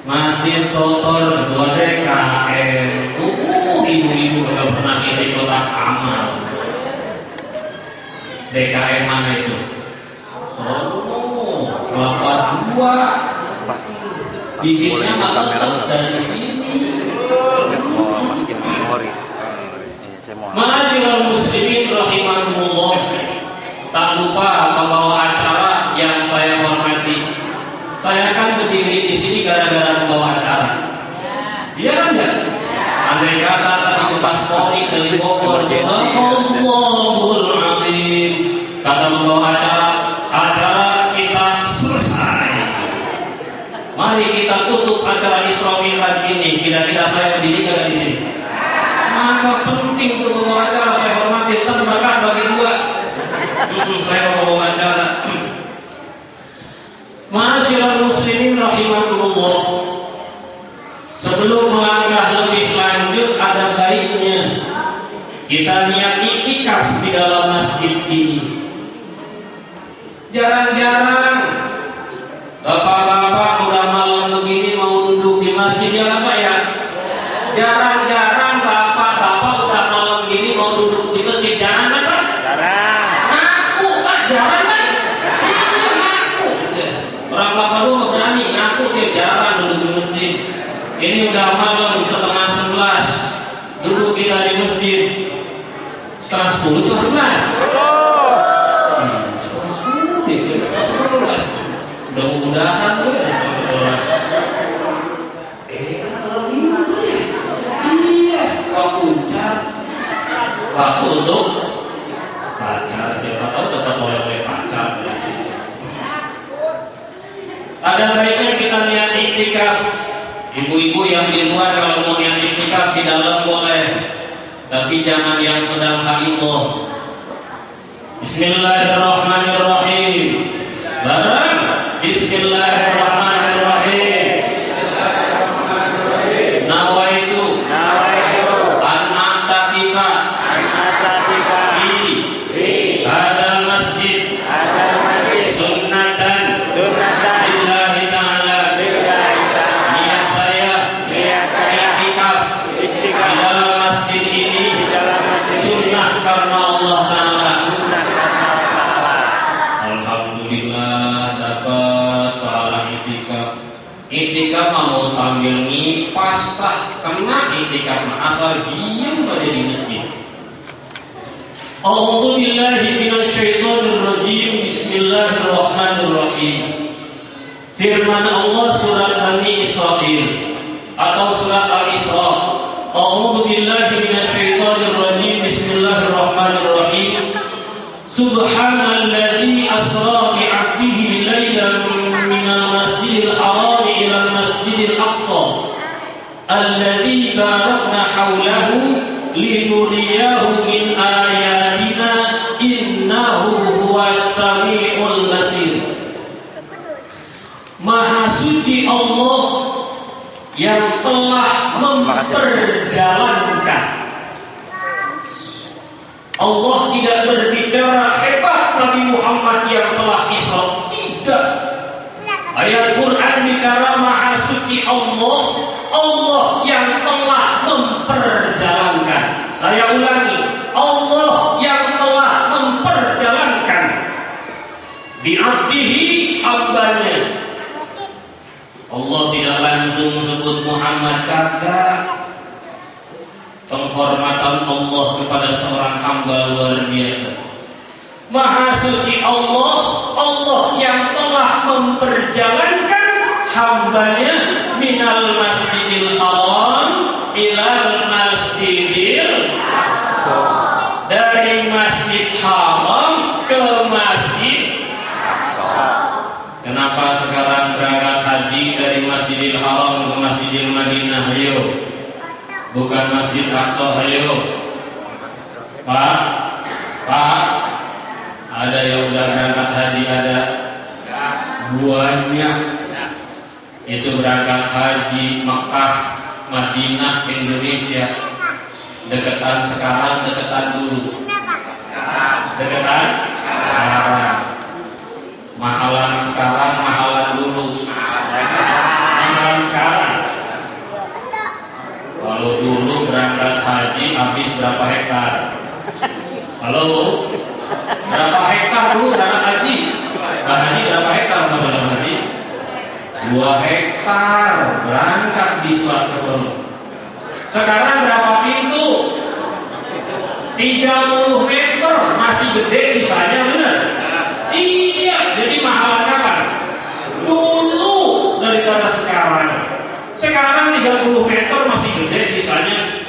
Masjid kotor ketua DKM. Ibu-ibu gak pernah ngisi kotak amal. DKM mana itu? Solo, Kelapa Dua. Bikinnya malah dari sini. Masukin memori. Ma'asyiral muslimin rahimakumullah. Tak lupa membawa acara yang saya hormati. Saya kan berdiri di sini gara-gara membawa acara. Iya kan ya? Andai kata tadi paspori dari Bogor, Allahul Azim. Kata membawa acara kita selesai. Mari kita tutup acara Isra Mi'raj ini. Kira-kira saya berdiri gak di sini? Maka penting untuk membawa acara. Saya hormati terbakat bagi dua. Saya membawa acara. Ma'asyiral muslimin rahimakumullah. Sebelum melangkah lebih lanjut, ada baiknya kita niat iktikaf di dalam masjid ini. Jarang-jarang bapak-bapak udah malam begini mau duduk di masjid, ya apa ya? Jarang-jarang bapak-bapak udah malam begini mau duduk di masjid. Jarang kan Pak? Jarang. Ngaku Pak, jarang kan? Iya ngaku. Orang bapak lu berani ngaku dia jarang duduk di masjid. Ini udah malam 10:30 duduk kita di masjid. 10:30, 11:30. 11:10, 11:11. Mudah-mudahan gue 11:11. Iya, waktu puncak, waktu untuk pacar. Siapa tahu tetap oleh pacar. Ada baiknya kita niat iktikaf. Ibu-ibu yang di luar kalau mau niat iktikaf di dalam boleh, tapi jangan yang sedang haidah. Bismillahirrahmanirrahim. Barang Bismillahirrahmanirrahim. Nawaitu an-na'takifa fi hadal masjid sunnatan lillahi ta'ala. Niat saya iktikaf di dalam masjid ini sunnah karena Allah Ta'ala. Alhamdulillah dapat pahala iktikaf. Iktikaf mau sambil ngipas tak kena iktikaf asal diam pada di masjid. A'udzu billahi minasyaitonir rajim. Bismillahirrahmanirrahim. Firman Allah surat Bani Israil atau surat Al-Isra. A'udzu billahi minasyaitonir rajim. Bismillahirrahmanirrahim. Subhanalladzi asra bi'abdihi lailan minal masjidil haram ila al-masjidil aqsa alladzi barakna haulahu linuriyahu min ayatina innahu huwas samiul basir. Maha suci Allah yang telah memperjalankan. Allah tidak berbicara hebat Nabi Muhammad yang telah Isra. Tidak. Ayat Quran bicara maha suci Allah, Allah yang telah memperjalankan. Saya ulangi, Allah yang telah memperjalankan bi'abdihi hambanya. Allah tidak langsung sebut Muhammad, kagak. Penghormatan Allah kepada seorang hamba luar biasa. Maha suci Allah, Allah yang telah memperjalankan hambanya minal masjidil haram ilal masjidil aqsa. Dari masjid haram ke masjid aqsa. Kenapa sekarang berangkat haji dari masjidil haram ke masjidil Madinah? Ayo. Bukan masjid Aqsa, ayo. Pak, ada yang udah berangkat haji, ada banyak. Itu berangkat haji Mekah, Madinah, Indonesia. Deketan sekarang, deketan dulu. Deketan sekarang. Mahalan sekarang, mahalan dulu. Mahalan sekarang. Halo, berapa hektar dulu anak haji? Anak haji berapa hektar dalam haji? 2 hektar berangkat di suatu sono. Sekarang berapa pintu? 30 meter, masih gede sisanya, benar? Iya, jadi mahalan kapan? Dulu daripada sekarang. Sekarang 30 meter masih gede sisanya.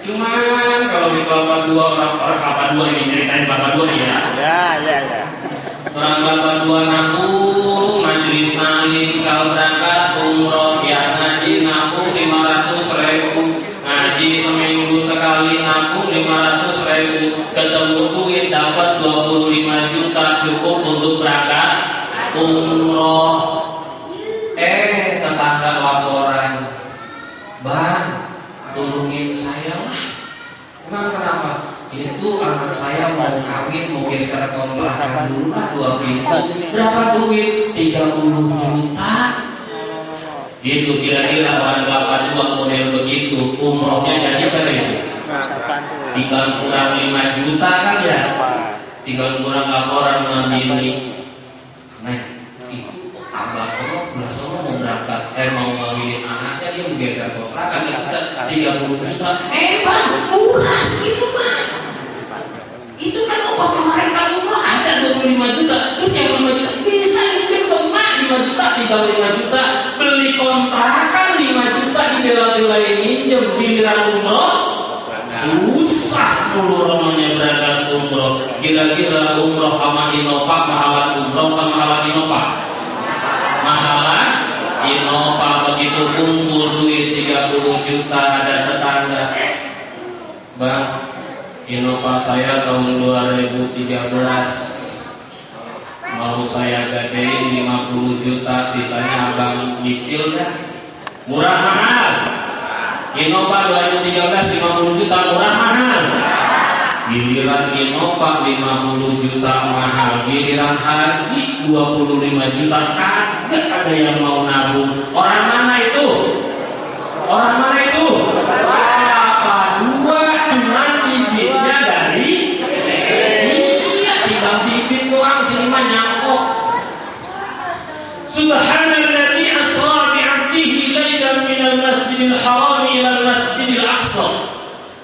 Cuman kalau di Kelapa Dua, orang Kelapa Dua ini ceritain Kelapa Dua ya. Ya. Orang Kelapa Dua nabung, majelis taklim kalau berangkat umroh siap ngaji nabung 500.000, ngaji seminggu sekali nabung 500.000, ketemu duit dapat 25 juta cukup untuk berangkat umroh. Tetangga laporan, Bang, tolongin saya lah. Emang kenapa? Itu anak saya mau kawin, mau geser kontrakan dulu lah 2 pintu. Berapa duit? 30 juta. Itu kira-kira orang Kelapa Dua model begitu, umrohnya jadi kan itu? Tinggal kurang 5 juta kan ya? Tinggal kurang laporan ngabini. Nah, itu abang langsung mau berangkat, mau ngawinin anaknya, dia menggeser kontrakan kita 30 juta. Bang, murah gitu bang. Itu kan ongkos kemarin kamu mah ada 25 juta, terus yang 5 juta bisa pinjam ke emak 5 juta, tinggal 5 juta beli kontrakan 5 juta dibela-belain minjem, giliran umroh susah mulu romannya berangkat umroh. Kira-kira umroh sama Innova mahalan umroh sama mahalan Innova? Mahalan Innova. Begitu kumpul duit 30 juta, ada tetangga, Bang, Innova saya tahun 2013 mau saya gadein 50 juta, sisanya abang nyicil dah. Murah mahal? Innova 2013 50 juta murah mahal? Giliran Innova 50 juta mahal, giliran haji 25 juta kagak ada yang mau nabung. Orang mana itu? Orang mana itu? Kelapa Dua, cuman bibitnya dari iya, tinggal bibit doang, sini mah nyangkut. Subhanalladzi asra bi'abdihi lailan minal masjidil haram ilal masjidil aqsa.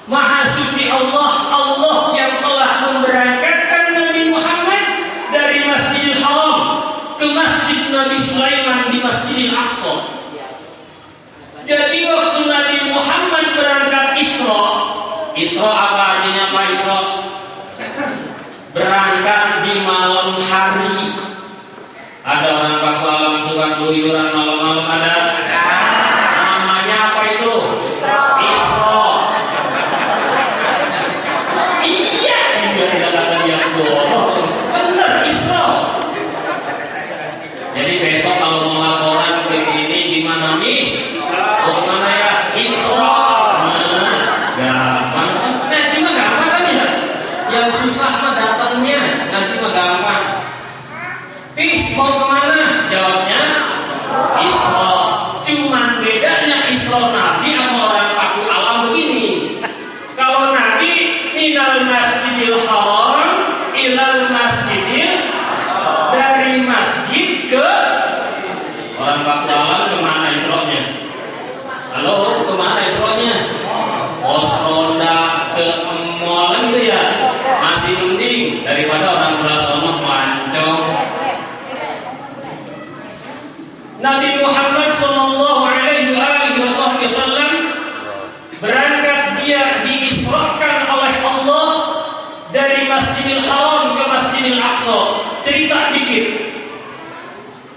Maha suci Allah, Allah yang telah memberangkatkan Nabi Muhammad dari Masjidil Haram ke Masjid Nabi Sulaiman di Masjidil Aqsa. Jadi waktu Nabi Muhammad berangkat Isra, Isra apa artinya Pak Isra? Berangkat di malam hari. Ada orang Paku Alam suka keluyuran malam-malam, ada? Namanya apa itu? Isra. Iya, tidak kata dia bohong. Bener, Isra. Jadi besok kalau mau laporan begini gimana nih? Kemana ya? Isra. Gampang. Ngaji mah gampang kan ya? Yang susah mah datangnya. Ngaji mah gampang. Mau kemana? Jawabnya Isra. Cuman bedanya Isra Nabi sama orang Paku Alam begini. Kalau Nabi minal masjidil haram ilal masjidil, dari masjid ke orang Paku Alam kemana Isra-nya? Halo, kemana Isra-nya? Pos ronda ke mall gitu ya? Masih mending daripada orang belah sono melancong. Nabi Muhammad sallallahu alaihi wasallam berangkat, dia diisrakan oleh Allah dari Masjidil Haram ke Masjidil Aqsa. Cerita dikit.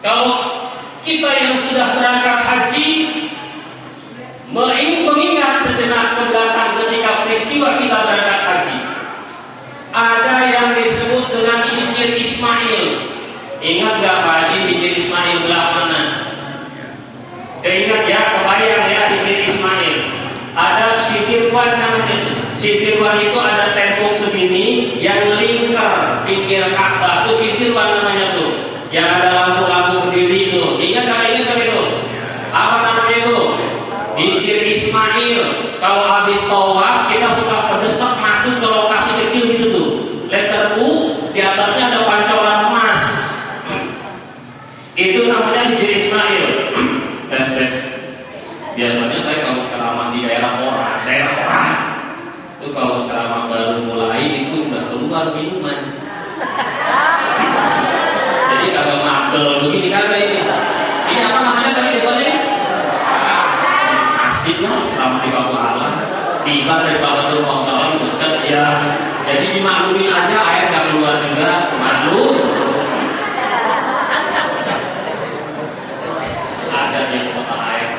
Kalau kita yang sudah berangkat haji mengingat sejenak ke belakang ketika peristiwa kita berangkat haji, ada yang disebut dengan Hijir Ismail. Ingat gak Pak Haji Hijir Ismail belah mana? Keingat ya, kebayang ya Hijir Ismail. Ada Sihirwan namanya. Sihirwan itu ada tembok segini yang lingkar pinggir Ka'bah, itu Sihirwan namanya tuh. Yang ada lampu-lampu berdiri itu. Ingat gak itu? Apa namanya itu? Hijir Ismail. Kalau habis tawaf kita suka berdesak masuk ke lokasi kecil gitu tuh. masjid lah selama di bawah Allah. Tiba dari Baitul Muqaddas dekat ya. Jadi dimaklumi aja, air nggak keluar juga, maklum. Ada yang kota air.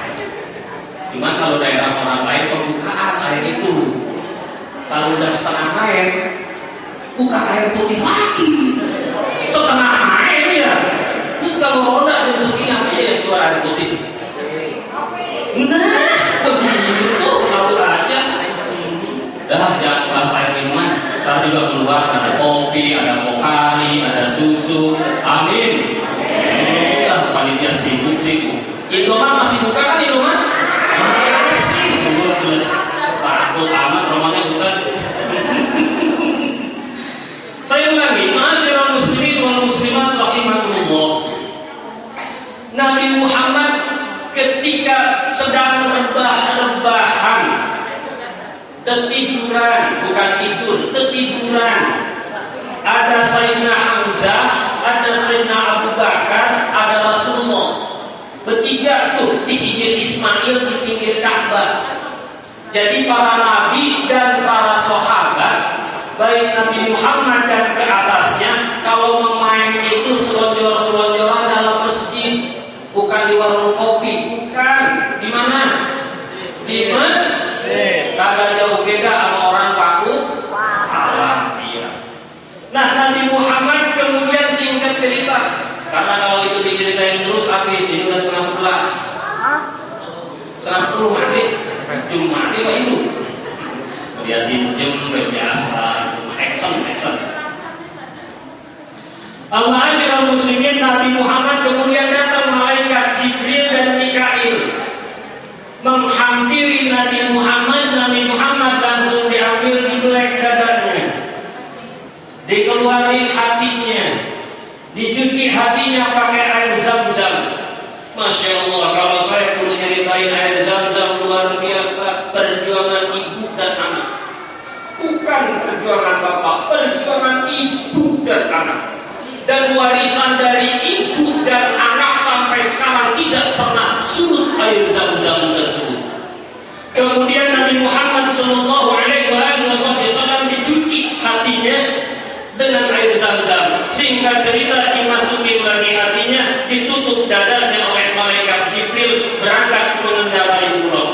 Cuman kalau daerah orang lain pembukaan air itu, kalau udah setengah air, buka air putih lagi. Setengah air ya. Terus kalau roda jam segini aja yang keluar air putih. Nah, begitu tahu aja. Dah jangan bahas air minuman. Tadi juga keluar ada kopi, ada pokari, ada susu. Amin. Iya, panitia sibuk. Indomaret masih buka kan Indomaret? Masih. Takut amat romannya Ustaz. Saya ulangi, ma'asyiral muslimin wal muslimat rahimakumullah. Nabi Muhammad ketika sedang rebah-rebahan, ketiduran, bukan tidur, ketiduran. Ada Sayyidina Hamzah, ada Sayyidina Abu Bakar, ada Rasulullah. Bertiga tuh di Hijr Ismail di pinggir Ka'bah. Jadi para nabi dan para sahabat, baik Nabi Muhammad dan ke atasnya, kalau memain itu selonjor-selonjoran dalam masjid, bukan di warung kopi, bukan. Di mana? Di masjid. Kagak jauh beda sama orang paku alam. Iya. Nah, Nabi Muhammad kemudian singkat cerita, karena kalau itu diceritain terus habis, ini udah setengah 11. Setengah 10 masih. Cuma dia itu. Lihatin jam biasa, action. Al-Ma'asyiral muslimin, Nabi Muhammad kemudian datang malaikat Jibril dan Mikail menghampiri Nabi Muhammad langsung diambil di belek dadanya, dikeluarin hatinya, dicuci hatinya pakai air Zam-Zam. Masya Allah, kalau saya perlu nyeritain air Zam-Zam luar biasa. Perjuangan ibu dan anak, bukan perjuangan bapak, perjuangan ibu dan anak. Dan warisan dari ibu dan anak sampai sekarang tidak pernah surut air Zam-Zam tersebut. Kemudian Nabi Muhammad SAW dicuci hatinya dengan air Zam-Zam. Singkat cerita, dimasukin lagi hatinya, ditutup dadanya oleh malaikat Jibril, berangkat mengendarai pulau.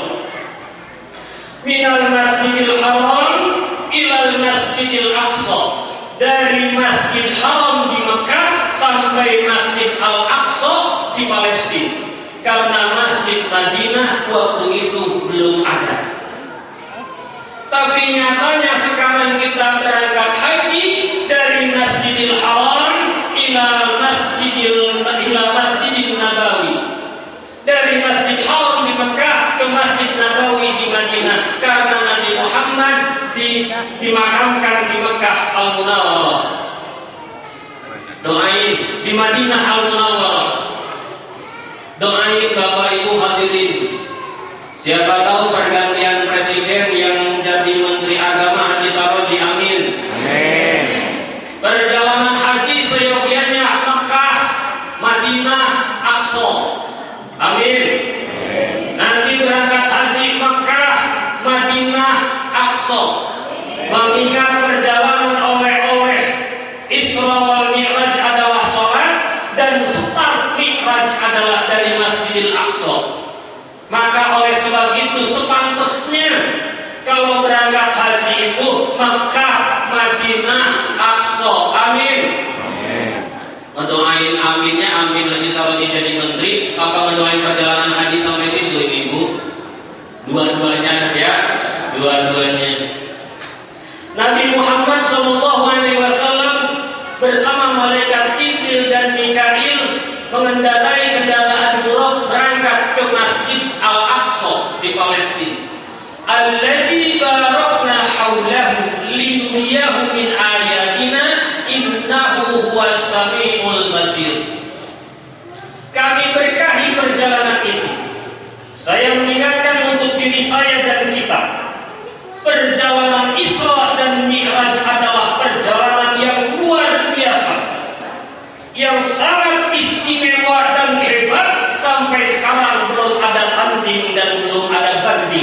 Minal Masjidil Haram ilal Masjidil Aqsa. Dari Masjid Haram di Mekah sampai Masjid Al-Aqsa di Palestina. Karena Masjid Madinah waktu itu belum ada. Tapi nyatanya sekarang kita berangkat haji dari Masjidil Haram ila Masjidil Nabawi. Dari Masjid Haram di Mekah ke Masjid Nabawi di Madinah. Karena Nabi Muhammad dimakamkan di Mekah Al-Munawwarah. Doain di Madinah Al-Munawwarah. Doain Bapak Ibu hadirin. Siapa tahu pergantian presiden yang jadi Menteri Agama Haji Sarodi, amin. Amin. Perjalanan haji seyogianya Mekah, Madinah, Aqsa, amin. Nanti berangkat haji Mekah, Madinah, Aqsa. Mengingat perjalanan oleh-oleh Isra wal Mi'raj adalah sholat dan start Mi'raj adalah dari Masjidil Aqsa. Maka oleh sebab itu sepantasnya kalau berangkat haji itu Mekah, Madinah, Aqsa, amin. Ngedoain aminnya, amin lagi Sarodi jadi menteri. Apa ngedoain perjalanan haji sampai situ ini Bu? Dua-duanya ya, dua-duanya. Nabi Muhammad SAW bersama malaikat Jibril dan Mikail mengendarai kendaraan Buraq berangkat ke Masjid Al-Aqsa di Palestina. Alladzi barakna haulahu linuriyahu min ayatina innahu huwas samiul basir. Kami berkahi perjalanan itu. Saya mengingatkan untuk diri saya dan kita, perjalanan Isra dan Mi'raj adalah perjalanan yang luar biasa, yang sangat istimewa dan hebat. Sampai sekarang belum ada tanding dan belum ada banding.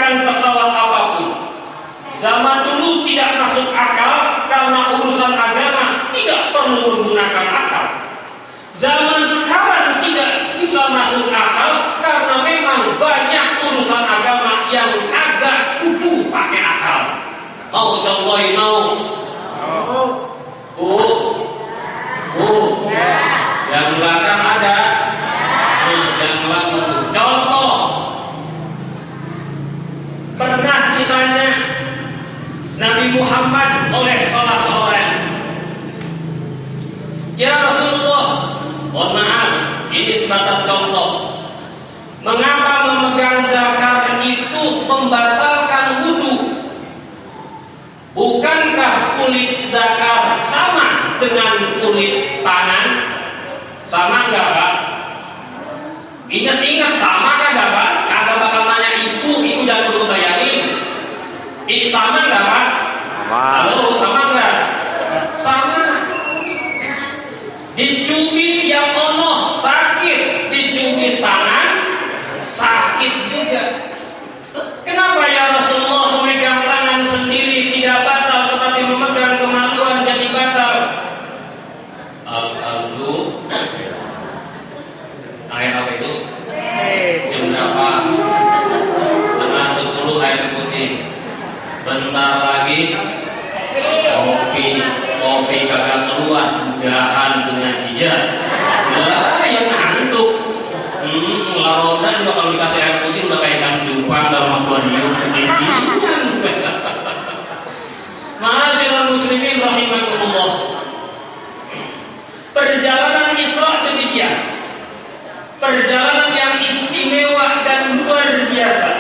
menggunakan pesawat apapun. Zaman dulu tidak masuk akal karena urusan agama tidak perlu menggunakan akal. Zaman sekarang tidak bisa masuk akal karena memang banyak urusan agama yang kagak kudu pakai akal. Mau contohin mau? Yang belakang ada. Yang belakang. Contoh. Pernah ditanya Nabi Muhammad oleh salah seorang, ya Rasulullah, mohon maaf, ini sebatas contoh. Mengapa memegang zakar itu membatalkan wudu? Bukankah kulit zakar sama dengan kulit tangan? Sama enggak, Pak? Ingat-ingat sama kagak, Pak? Kagak bakal nanya ibu jangan perlu bayarin. Sama enggak, Pak? Halo, sama enggak? Sama. Dicubit yang ono sakit, dicubit tangan sakit juga. Kenapa ya Rasulullah memegang tangan sendiri tidak batal, tetapi memegang kemaluan jadi batal? Alhamdulillah. Air apa itu? Jam berapa? Setengah 10 air putih. Bentar lagi kopi kagak keluar, udahan dengan dia. Lah yang ngantuk. Laroda juga kalau dikasih air putih udah kayak ikan cupang dalam akuarium. Ma'asyiral muslimin rahimakumullah. Perjalanan Isra demikian. Perjalanan yang istimewa dan luar biasa,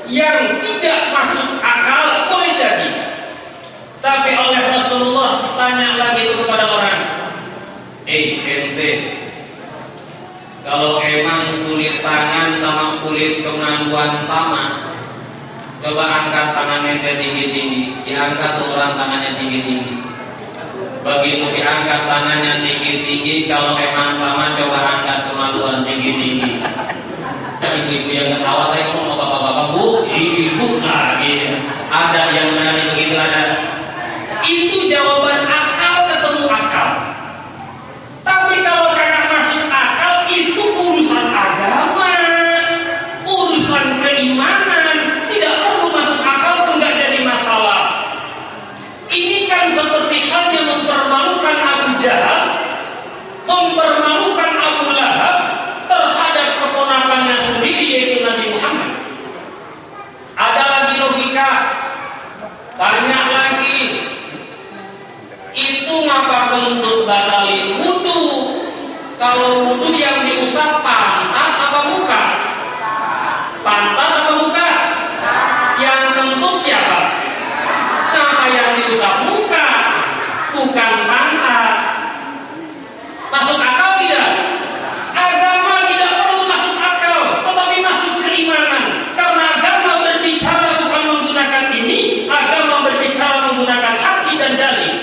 yang tidak masuk akal boleh jadi. Tapi oleh Rasulullah tanya lagi kepada orang, ente, kalau emang kulit tangan sama kulit kemaluan sama, coba angkat tangan ente tinggi-tinggi. Diangkat orang tangannya tinggi-tinggi. Begitu diangkat tangannya tinggi-tinggi, kalau emang sama coba angkat kemaluan tinggi-tinggi. Ibu-ibu yang ketawa, saya ngomong sama bapak-bapak, bu, ibu lagi. Ada yang menari begitu, ada. Itu jawaban akal ketemu akal. Tapi kalau kagak masuk akal, itu urusan agama, urusan keimanan, tidak perlu masuk akal, enggak jadi masalah. Ini kan seperti halnya mempermalukan Abu Jahal, mempermalukan Abu Lahab terhadap keponakannya sendiri, yaitu Nabi Muhammad. Ada lagi logika, tanya lagi, itu ngapa bentuk batalin wudu? Kalau wudu yang diusap pantat apa muka? Pantat apa muka? Yang kentut siapa? Nah, yang diusap muka, bukan pantat. Masuk akal tidak? Agama tidak perlu masuk akal, tetapi masuk keimanan. Karena agama berbicara bukan menggunakan ini, agama berbicara menggunakan hati dan dalil.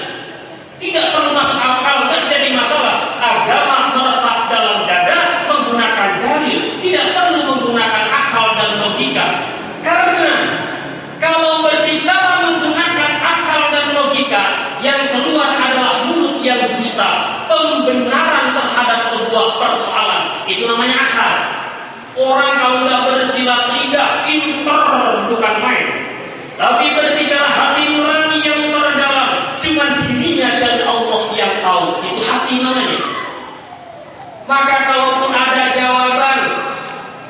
Tidak perlu masuk akal, tidak jadi masalah. Agama meresap dalam dada menggunakan dalil, tidak perlu menggunakan akal dan logika. Karena kalau berbicara menggunakan akal dan logika, yang keluar adalah mulut yang dusta, pembenaran terhadap sebuah persoalan. Itu namanya akal. Orang kalau udah bersilat lidah, pinter bukan main. Tapi berbicara hati nurani yang terdalam, cuman dirinya dan Allah yang tahu. Itu hati namanya. Maka kalaupun ada jawaban,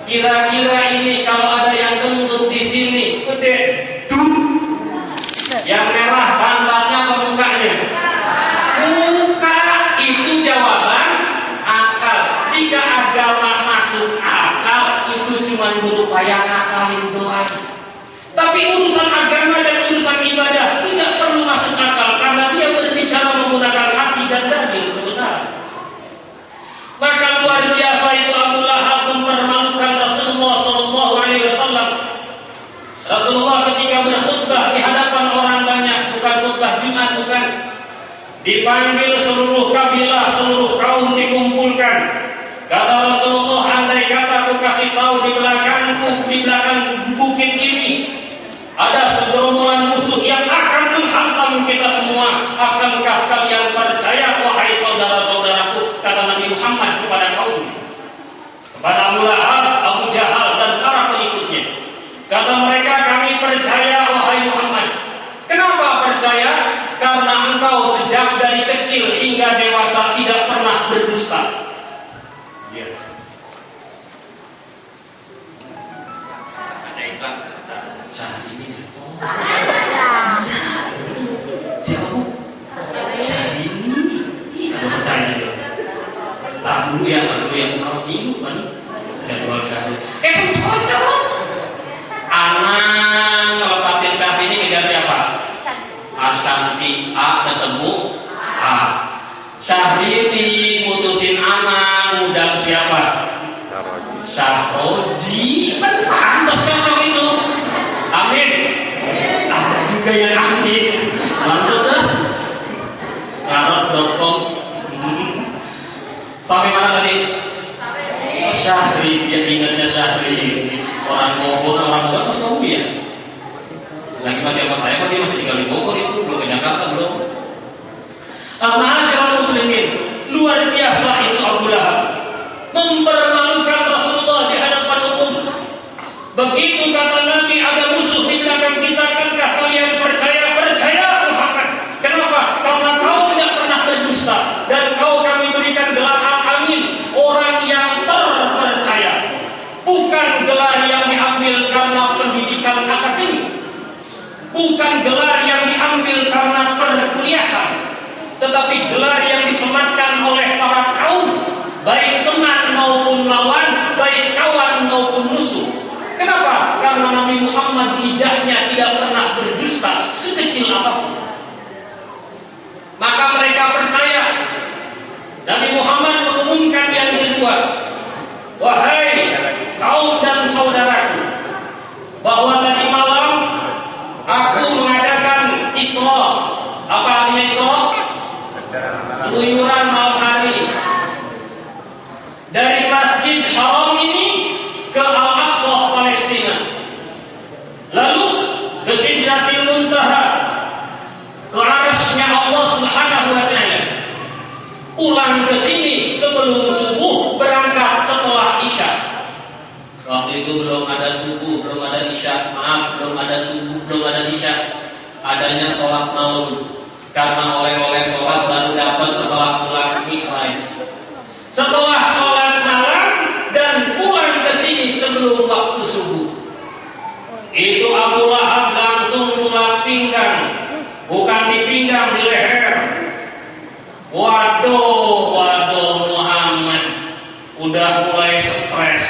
kira-kira ini kalau ada yang gendut di sini, gede, yang merah pantatnya apa mukanya? Muka. Itu jawaban akal. Jika agama masuk akal, itu cuma berupaya ngakalin doang. Tapi urusan agama dan urusan ibadah tidak perlu masuk akal, karena dia berbicara menggunakan hati dan dalil kebenaran. Maka luar biasa itu Abu Lahab mempermalukan Rasulullah SAW. Rasulullah ketika berkhutbah di hadapan orang banyak, bukan khutbah Jumat, bukan, dipanggil seluruh kabilah, seluruh kaum dikumpulkan. Kata Rasulullah, andai kata kamu kasih tahu di belakangku, di belakang bukit ini ada segerombolan musuh yang akan menghantam kita semua. Akankah kalian percaya wahai saudara-saudaraku? Kata Nabi Muhammad kepada kaum, kepada Abu Lahab, Abu Jahal dan para pengikutnya. Kata mereka, kami percaya wahai Muhammad. Kenapa percaya? Karena engkau sejak dari kecil hingga dewasa tidak pernah berdusta. Ada iklan saat ini. Siapa? Syahrini. Kalau percaya dia. Tak dulu ya, kalau minggu kan jadwal Syahrini. Cocok. Anak ngelepasin Syahrini kejar siapa? Ashanti. A ketemu A. Syahrini mutusin anak ngundang siapa? Syahroji. Pantas cocok itu. Amin. Ada juga yang amin. Mantap dah. Ngarot.com. Sampai mana tadi? Syahri. Dia ingatnya Syahri. Orang Bogor, orang Bogor masih tahu ya. Lagi masih sama saya, dia masih tinggal di Bogor itu, belum ke Jakarta belum. Ma'asyiral muslimin, luar biasa itu Abu Lahab, mempermalukan Rasulullah di hadapan umum. Begitu kata Nabi, ada musuh di belakang kita, kankah kalian percaya? Percaya Muhammad. Kenapa? Karena kau tidak pernah berdusta dan kau kami berikan gelar al-amin, orang yang terpercaya. Bukan gelar yang diambil karena pendidikan akademik, bukan gelar yang diambil karena perkuliahan, tetapi gelar yang disematkan oleh para kaum, baik teman maupun lawan, baik kawan maupun musuh. Kenapa? Karena Nabi Muhammad lidahnya tidak pernah berdusta sekecil apapun. Maka mereka percaya. Nabi Muhammad mengumumkan yang kedua, wahai kaum dan saudaraku, bahwa tadi malam aku mengadakan Isra. Apa artinya Isra? Keluyuran malam hari dari Masjid Haram ini ke Al-Aqsa Palestina, lalu ke Sidratil Muntaha, ke arasnya Allah Subhanahu wa Ta'ala, pulang ke sini sebelum subuh, berangkat setelah Isya. Waktu itu belum ada subuh, belum ada Isya. Maaf, belum ada subuh, belum ada Isya. Adanya sholat malam. Karena oleh-oleh sholat baru dapat setelah pulang Mi'raj. Setelah sholat malam dan pulang ke sini sebelum waktu subuh, itu Abu Lahab langsung tulang pinggang, bukan di pinggang, di leher. Waduh Muhammad udah mulai stres.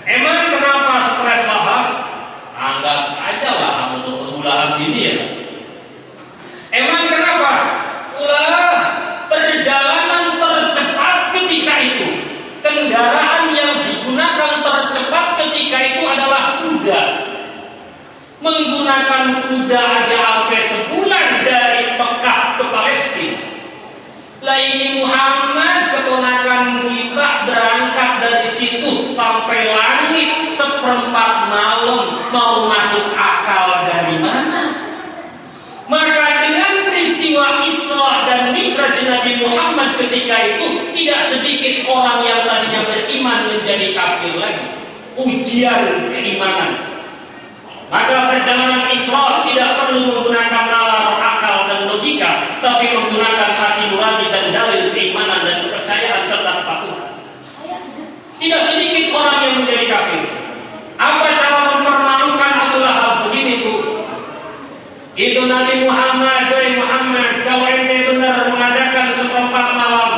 Emang kenapa stres Lahab? Anggap aja Lahab untuk Abu Lahab ini ya. Emang kenapa? Lah, perjalanan tercepat ketika itu, kendaraan yang digunakan tercepat ketika itu adalah kuda. Menggunakan kuda aja sampai sebulan dari Mekah ke Palestina. Lah ini Muhammad keponakan kita berangkat dari situ sampai langit seperempat malam, mau masuk akal dari mana? Maka dengan peristiwa Isra dan Mi'raj Nabi Muhammad ketika itu, tidak sedikit orang yang tadinya beriman menjadi kafir lagi. Ujian keimanan. Maka perjalanan Isra tidak perlu menggunakan nalar, akal dan logika, tapi menggunakan hati nurani dan dalil keimanan dan kepercayaan serta kepatuhan. Tidak sedikit orang yang menjadi kafir. Apa cara mempermalukan Abu Lahab? Begini Bu, itu Nabi Muhammad, wahai Muhammad, kalau ente benar mengadakan seperempat malam,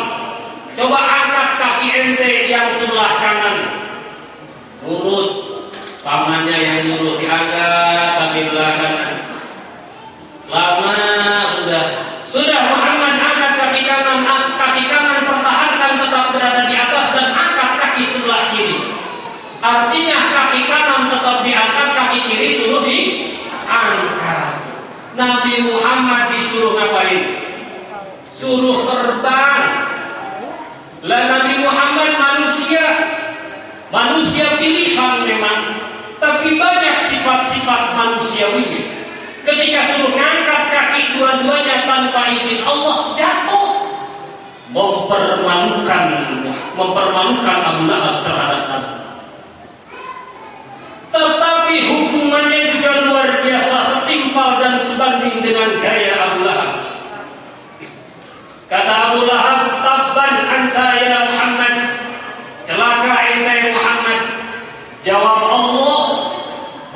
coba angkat kaki ente yang sebelah kanan. Nurut, pamannya yang nurut, diangkat kaki sebelah kanan. Lama sudah Muhammad angkat kaki kanan pertahankan tetap berada di atas dan angkat kaki sebelah kiri. Artinya kaki kanan tetap diangkat, kaki kiri suruh diangkat. Nabi Muhammad disuruh ngapain? Suruh terbang. Lah Nabi Muhammad manusia, Manusia pilihan memang, tapi banyak sifat-sifat manusiawi. Ketika suruh ngangkat kaki dua-duanya tanpa izin Allah, jatuh. Mempermalukan Abu Lahab terhadap Nabi. Tetapi hukumannya juga luar biasa, setimpal dan sebanding dengan gaya Abu Lahab. Kata Abu Lahab, tabban anta ya Muhammad, celaka ente Muhammad. Jawab Allah,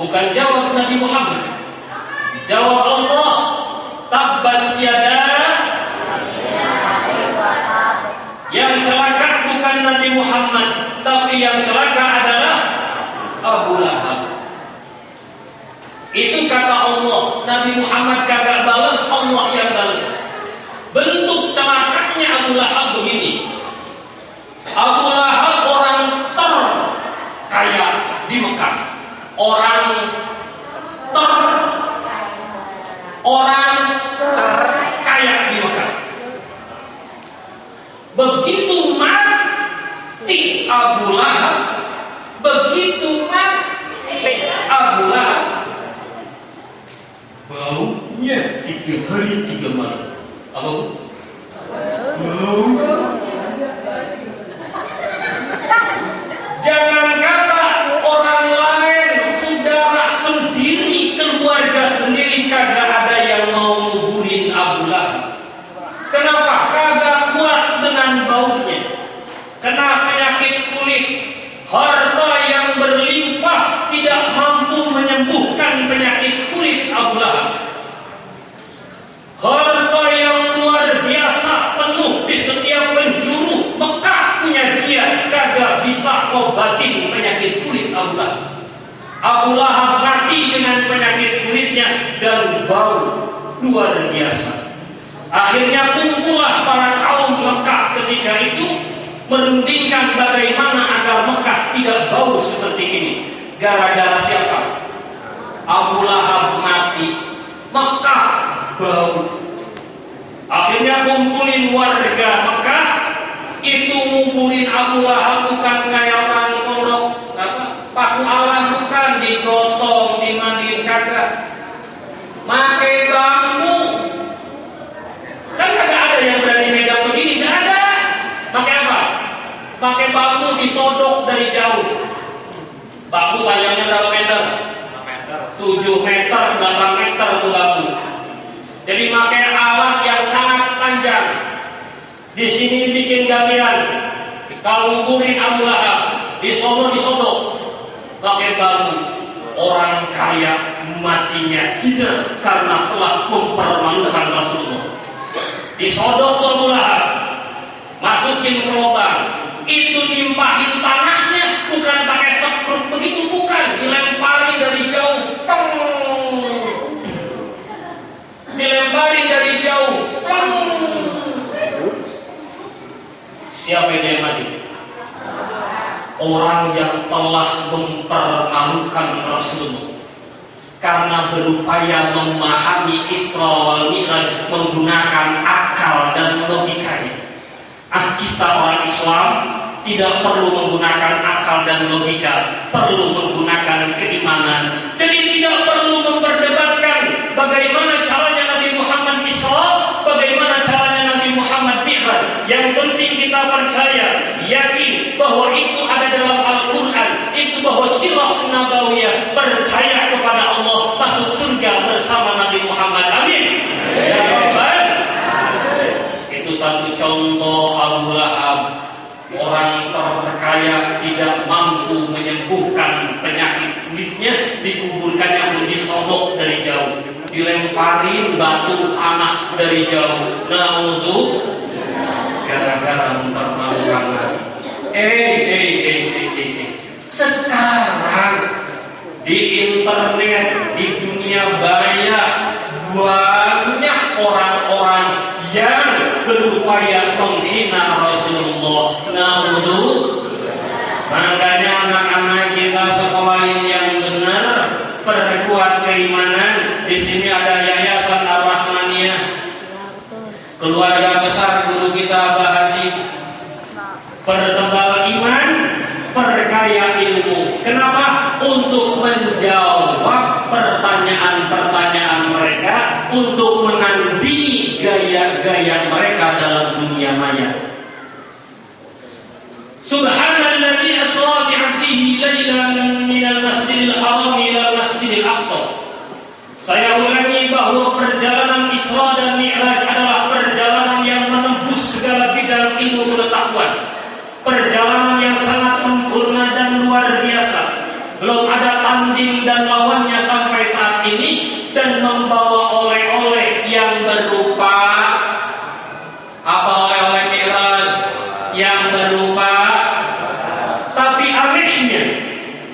bukan jawab Nabi Muhammad. Jawab Allah, tabbat siada. Yang celaka bukan Nabi Muhammad, tapi yang celaka adalah Abu Lahab. Itu kata Allah. Nabi Muhammad kagak balas, Allah yang balas. Bentuk celakanya Abu Lahab begini. Abu Lahab orang terkaya di Mekah. Orang terkaya di Mekah. Begitu mati Abu Lahab, baunya 3 hari 3 malam. Apa bu? Bau. Jangan kata orang lain, saudara sendiri, keluarga sendiri kagak ada yang mau nguburin Abu Lahab. Kenapa? Kagak kuat dengan baunya. Kena penyakit kulit. Harta yang berlimpah tidak mampu menyembuhkan penyakit kulit Abu Lahab. Harta yang luar biasa penuh di setiap penjuru Mekah punya dia, kagak bisa ngobatin penyakit kulit Abu Lahab. Abu Lahab mati dengan penyakit kulitnya dan bau luar biasa. Akhirnya kumpullah para kaum Mekah ketika itu merundingkan bagaimana agar Mekah tidak bau seperti ini. Gara-gara siapa? Abu Lahab mati, Mekah bau. Akhirnya kumpulin warga Mekah, itu nguburin Abu Lahab bukan kayak orang pondok paku alam, bukan digotong, dimandiin, kagak. Pakai bambu. Kan kagak ada yang berani megang begini, gak ada. Pakai apa? Pakai bambu disodok dari jauh. Bambu panjangnya berapa meter? 7 meter, 8 meter tuh bambu. Jadi pakai alat yang sangat panjang. Di sini bikin galian. Kalau nguburin Abu Lahab, disodok. Pakai bambu. Orang kaya matinya tidak karena telah mempermalukan Rasulullah. Disodok Abu Lahab, masukin ke lubang, itu limpahin tanahnya, bukan pakai seprut begitu, bukan, dilempari dari jauh, dilempari dari jauh. Siapa yang mati? Orang yang telah mempermalukan Rasulullah karena berupaya memahami Isra wal Mi'raj menggunakan akal dan logikanya. Kita orang Islam tidak perlu menggunakan akal dan logika, perlu menggunakan keimanan. Jadi tidak perlu memperdebatkan bagaimana caranya Nabi Muhammad Isra, bagaimana caranya Nabi Muhammad Mi'raj. Yang penting kita percaya, yakin bahwa itu ada dalam Al-Quran, itu bahwa sirah nabawiyah, percaya kepada Allah, masuk surga bersama Nabi Muhammad. Amin. Ya Rabbal. Itu satu contoh Abu Lahab, orang terkaya tidak mampu menyembuhkan penyakit kulitnya, dikuburkannya pun disodok dari jauh, dilemparin batu tanah dari jauh. Gara-gara mempermalukan Nabi. Sekarang di internet, di dunia maya, banyak orang-orang yang berupaya menghina Rasulullah. Makanya anak-anak kita sekolahin yang benar, perkuat keimanan. Di sini ada Yayasan Ar-Rahmaniyah, keluarga besar guru kita Pak Haji, pertebal iman, perkaya belum ada tanding dan lawannya sampai saat ini, dan membawa oleh-oleh yang berupa apa? Oleh-oleh Mi'raj yang berupa, tapi anehnya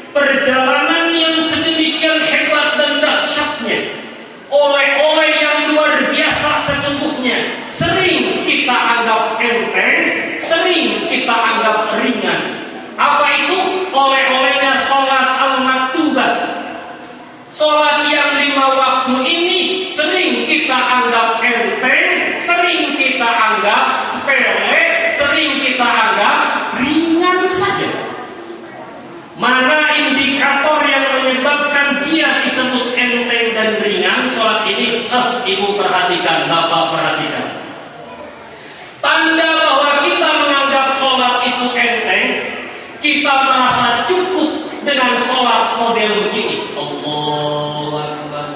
perjalanan yang sedemikian hebat dan dahsyatnya, oleh-oleh yang luar biasa sesungguhnya, sering kita anggap enteng, sering kita anggap ringan. Apa itu? Oleh-olehnya sholat al-maktubah. Sholat yang 5 waktu ini sering kita anggap enteng, sering kita anggap sepele, sering kita anggap ringan saja. Mana indikator yang menyebabkan dia disebut enteng dan ringan sholat ini? Ibu perhatikan, bapak perhatikan. Tanda bahwa kita menganggap sholat itu enteng, kita merasa cukup dengan sholat model begini. Allahu Akbar.